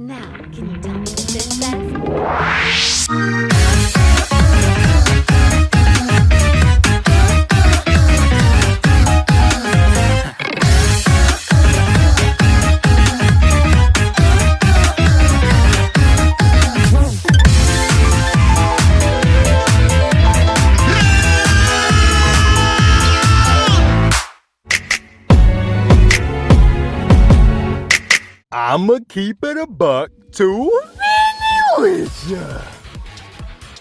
Now, can you tell me what this says? I'ma keep it a buck to with ya.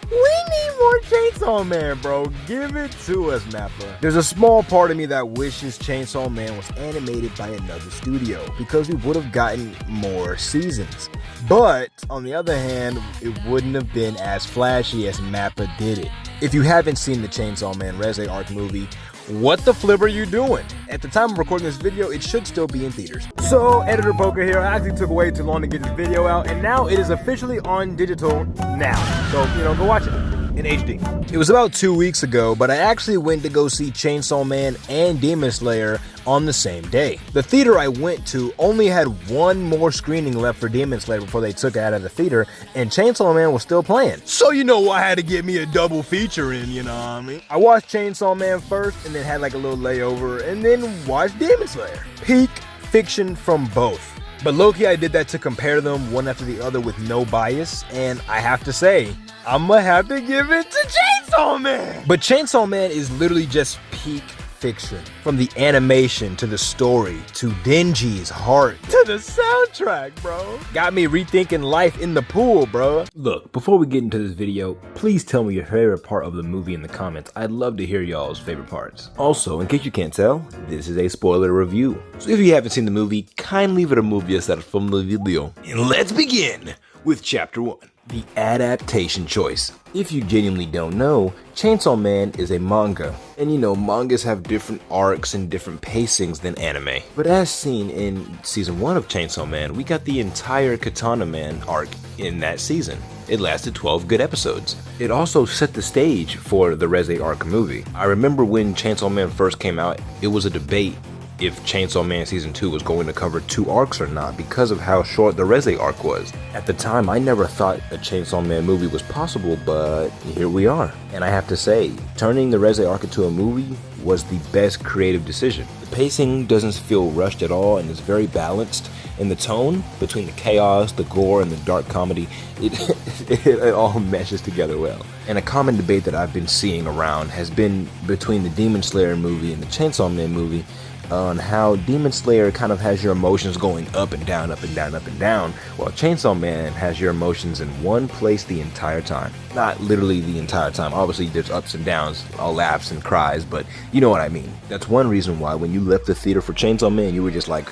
We need more Chainsaw Man, bro. Give it to us, Mappa. There's a small part of me that wishes Chainsaw Man was animated by another studio because we would have gotten more seasons. But on the other hand, it wouldn't have been as flashy as Mappa did it. If you haven't seen the Chainsaw Man Reze Arc movie, what the flip are you doing? At the time of recording this video, it should still be in theaters. So, Editor Poker here. I actually took way too long to get this video out, and now it is officially on digital now. So, go watch it in HD. It was about 2 weeks ago, but I actually went to go see Chainsaw Man and Demon Slayer on the same day. The theater I went to only had one more screening left for Demon Slayer before they took it out of the theater, and Chainsaw Man was still playing. So I had to get me a double feature in, you know what I mean? I watched Chainsaw Man first, and then had like a little layover, and then watched Demon Slayer. Peak fiction from both. But low-key, I did that to compare them one after the other with no bias, and I have to say, I'ma have to give it to Chainsaw Man! But Chainsaw Man is literally just peak fiction. From the animation, to the story, to Denji's heart, to the soundtrack, bro. Got me rethinking life in the pool, bro. Look, before we get into this video, please tell me your favorite part of the movie in the comments. I'd love to hear y'all's favorite parts. Also, in case you can't tell, this is a spoiler review. So if you haven't seen the movie, kindly remove yourself from the video. And let's begin with Chapter 1. The adaptation choice. If you genuinely don't know, Chainsaw Man is a manga. And mangas have different arcs and different pacings than anime. But as seen in season 1 of Chainsaw Man, we got the entire Katana Man arc in that season. It lasted 12 good episodes. It also set the stage for the Reze Arc movie. I remember when Chainsaw Man first came out, it was a debate if Chainsaw Man Season 2 was going to cover 2 arcs or not because of how short the Reze arc was. At the time, I never thought a Chainsaw Man movie was possible, but here we are. And I have to say, turning the Reze arc into a movie was the best creative decision. The pacing doesn't feel rushed at all and is very balanced, and the tone between the chaos, the gore, and the dark comedy, it all meshes together well. And a common debate that I've been seeing around has been between the Demon Slayer movie and the Chainsaw Man movie, on how Demon Slayer kind of has your emotions going up and down, up and down, up and down, while Chainsaw Man has your emotions in one place the entire time. Not literally the entire time. Obviously, there's ups and downs, all laughs and cries, but you know what I mean. That's one reason why when you left the theater for Chainsaw Man, you were just like,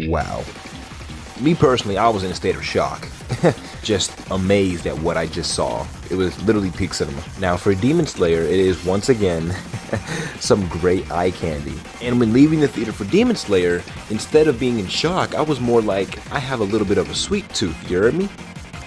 wow. Me personally, I was in a state of shock. Just amazed at what I just saw. It was literally peak cinema. Now for Demon Slayer, it is once again some great eye candy. And when leaving the theater for Demon Slayer, instead of being in shock, I was more like, I have a little bit of a sweet tooth, you heard me?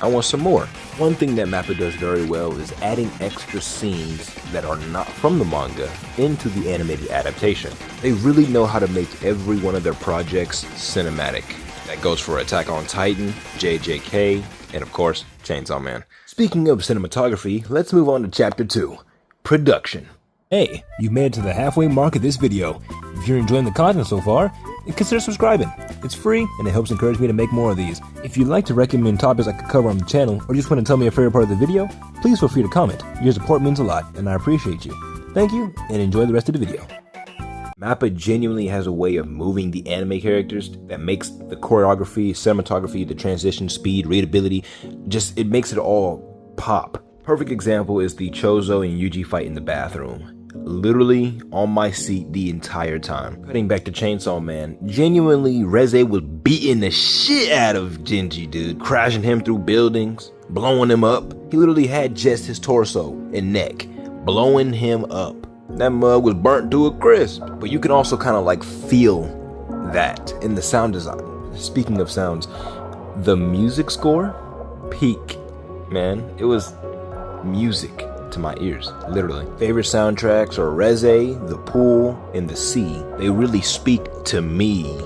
I want some more. One thing that Mappa does very well is adding extra scenes that are not from the manga into the animated adaptation. They really know how to make every one of their projects cinematic. That goes for Attack on Titan, JJK, and of course, Chainsaw Man. Speaking of cinematography, let's move on to Chapter 2, Production. Hey, you've made it to the halfway mark of this video. If you're enjoying the content so far, consider subscribing. It's free, and it helps encourage me to make more of these. If you'd like to recommend topics I could cover on the channel, or just want to tell me your favorite part of the video, please feel free to comment. Your support means a lot, and I appreciate you. Thank you, and enjoy the rest of the video. Mappa genuinely has a way of moving the anime characters that makes the choreography, cinematography, the transition, speed, readability, it makes it all pop. Perfect example is the Chozo and Yuji fight in the bathroom. Literally on my seat the entire time. Cutting back to Chainsaw Man, genuinely Reze was beating the shit out of Genji, dude. Crashing him through buildings, blowing him up. He literally had just his torso and neck, blowing him up. That mug was burnt to a crisp. But you can also kind of like feel that in the sound design. Speaking of sounds, the music score, peak, man. It was music to my ears, literally. Favorite soundtracks are Reze, The Pool, and The Sea. They really speak to me.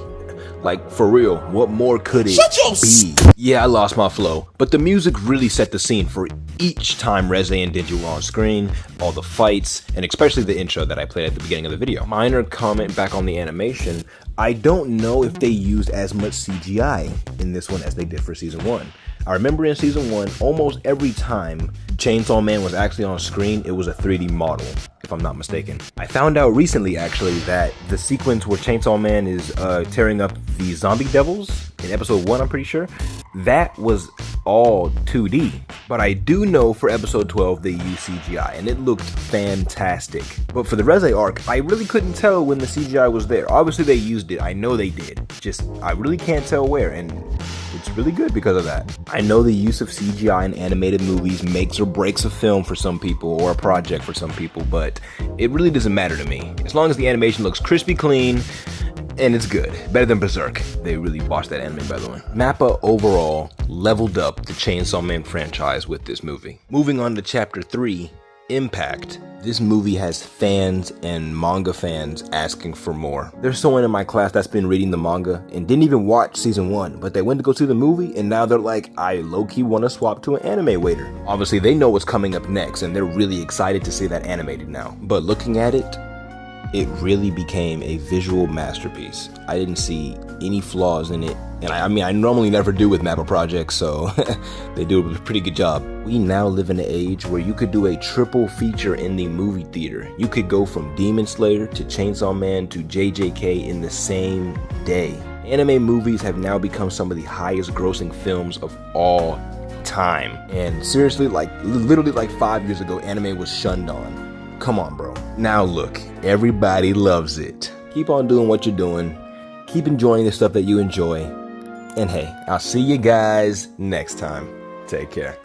Like, for real, what more could it be? Yeah, I lost my flow, but the music really set the scene for each time Reze and Denji were on screen, all the fights, and especially the intro that I played at the beginning of the video. Minor comment back on the animation, I don't know if they used as much CGI in this one as they did for season 1. I remember in season 1, almost every time Chainsaw Man was actually on screen, it was a 3D model, if I'm not mistaken. I found out recently, actually, that the sequence where Chainsaw Man is tearing up the zombie devils in episode 1, I'm pretty sure, that was all 2D. But I do know for episode 12 they used CGI, and it looked fantastic. But for the Reze arc, I really couldn't tell when the CGI was there. Obviously they used it, I know they did. Just, I really can't tell where, and it's really good because of that. I know the use of CGI in animated movies makes or breaks a film for some people, or a project for some people, but it really doesn't matter to me. As long as the animation looks crispy clean, and it's good. Better than Berserk. They really watched that anime, by the way. Mappa overall leveled up the Chainsaw Man franchise with this movie. Moving on to chapter 3, Impact. This movie has fans and manga fans asking for more. There's someone in my class that's been reading the manga and didn't even watch season 1, but they went to go see the movie and now they're like, I low-key want to swap to an anime waiter. Obviously they know what's coming up next and they're really excited to see that animated now. But looking at it, it really became a visual masterpiece. I didn't see any flaws in it. And I mean, I normally never do with Mappa projects, so they do a pretty good job. We now live in an age where you could do a triple feature in the movie theater. You could go from Demon Slayer to Chainsaw Man to JJK in the same day. Anime movies have now become some of the highest grossing films of all time. And seriously, like literally like 5 years ago, anime was shunned on. Come on, bro. Now look, everybody loves it. Keep on doing what you're doing. Keep enjoying the stuff that you enjoy. And hey, I'll see you guys next time. Take care.